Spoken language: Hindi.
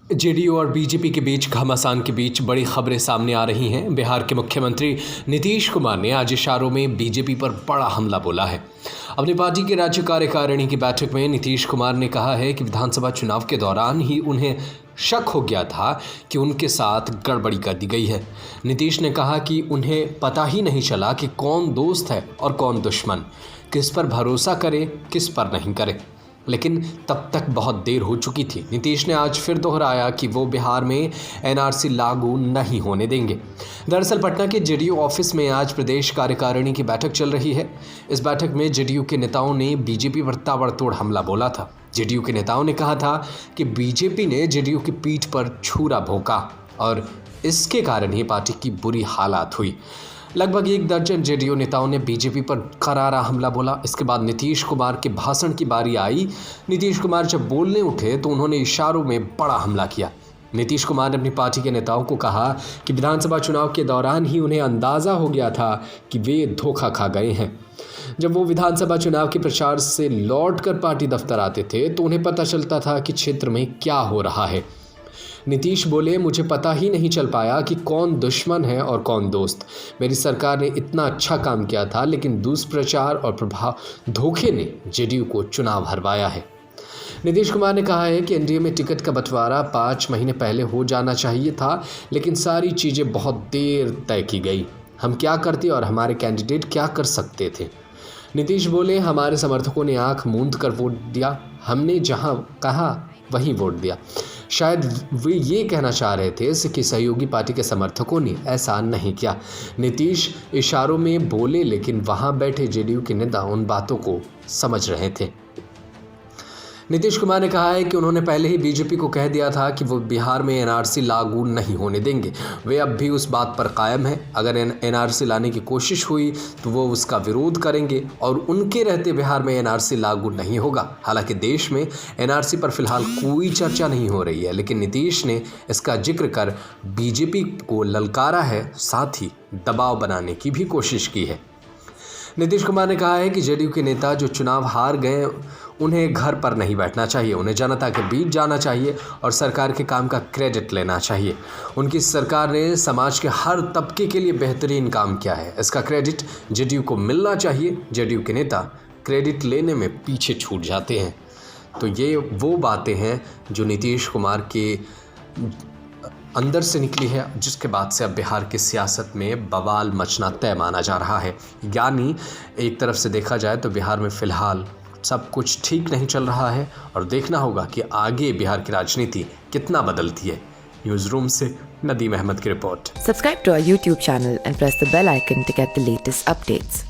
जेडीयू और बीजेपी के बीच घमासान के बीच बड़ी खबरें सामने आ रही हैं। बिहार के मुख्यमंत्री नीतीश कुमार ने आज इशारों में बीजेपी पर बड़ा हमला बोला है। अपनी पार्टी की राज्य कार्यकारिणी की बैठक में नीतीश कुमार ने कहा है कि विधानसभा चुनाव के दौरान ही उन्हें शक हो गया था कि उनके साथ गड़बड़ी कर दी गई है। नीतीश ने कहा कि उन्हें पता ही नहीं चला कि कौन दोस्त है और कौन दुश्मन, किस पर भरोसा करे किस पर नहीं करे, लेकिन तब तक बहुत देर हो चुकी थी। नीतीश ने आज फिर दोहराया कि वो बिहार में एनआरसी लागू नहीं होने देंगे। दरअसल पटना के जेडीयू ऑफिस में आज प्रदेश कार्यकारिणी की बैठक चल रही है। इस बैठक में जेडीयू के नेताओं ने बीजेपी पर ताबड़तोड़ हमला बोला था। जेडीयू के नेताओं ने कहा था कि बीजेपी ने जेडीयू की पीठ पर छुरा भोंका और इसके कारण ही पार्टी की बुरी हालात हुई। लगभग 1 दर्जन जेडीयू नेताओं ने बीजेपी पर करारा हमला बोला। इसके बाद नीतीश कुमार के भाषण की बारी आई। नीतीश कुमार जब बोलने उठे तो उन्होंने इशारों में बड़ा हमला किया। नीतीश कुमार ने अपनी पार्टी के नेताओं को कहा कि विधानसभा चुनाव के दौरान ही उन्हें अंदाज़ा हो गया था कि वे धोखा खा गए हैं। जब वो विधानसभा चुनाव के प्रचार से लौटकर पार्टी दफ्तर आते थे तो उन्हें पता चलता था कि क्षेत्र में क्या हो रहा है। नीतीश बोले, मुझे पता ही नहीं चल पाया कि कौन दुश्मन है और कौन दोस्त। मेरी सरकार ने इतना अच्छा काम किया था, लेकिन दुष्प्रचार और प्रभाव धोखे ने जेडीयू को चुनाव हरवाया है। नीतीश कुमार ने कहा है कि एनडीए में टिकट का बंटवारा 5 महीने पहले हो जाना चाहिए था, लेकिन सारी चीज़ें बहुत देर तय की गई। हम क्या करते और हमारे कैंडिडेट क्या कर सकते थे। नीतीश बोले, हमारे समर्थकों ने आंख मूंद कर वोट दिया, हमने जहां कहा वहीं वोट दिया। शायद वे ये कहना चाह रहे थे कि सहयोगी पार्टी के समर्थकों ने ऐसा नहीं किया। नीतीश इशारों में बोले, लेकिन वहां बैठे जेडीयू के नेता उन बातों को समझ रहे थे। नीतीश कुमार ने कहा है कि उन्होंने पहले ही बीजेपी को कह दिया था कि वो बिहार में एनआरसी लागू नहीं होने देंगे। वे अब भी उस बात पर कायम हैं। अगर एनआरसी लाने की कोशिश हुई तो वो उसका विरोध करेंगे और उनके रहते बिहार में एनआरसी लागू नहीं होगा। हालांकि देश में एनआरसी पर फिलहाल कोई चर्चा नहीं हो रही है, लेकिन नीतीश ने इसका जिक्र कर बीजेपी को ललकारा है, साथ ही दबाव बनाने की भी कोशिश की है। नीतीश कुमार ने कहा है कि जेडीयू के नेता जो चुनाव हार गए उन्हें घर पर नहीं बैठना चाहिए, उन्हें जनता के बीच जाना चाहिए और सरकार के काम का क्रेडिट लेना चाहिए। उनकी सरकार ने समाज के हर तबके के लिए बेहतरीन काम किया है, इसका क्रेडिट जेडीयू को मिलना चाहिए। जेडीयू के नेता क्रेडिट लेने में पीछे छूट जाते हैं। तो ये वो बातें हैं जो नीतीश कुमार के अंदर से निकली है, जिसके बाद से अब बिहार की सियासत में बवाल मचना तय माना जा रहा है। यानी एक तरफ से देखा जाए तो बिहार में फ़िलहाल सब कुछ ठीक नहीं चल रहा है और देखना होगा कि आगे बिहार की राजनीति कितना बदलती है। न्यूज़ रूम से नदीम अहमद की report. Subscribe to our YouTube channel and press the bell icon to get the latest updates.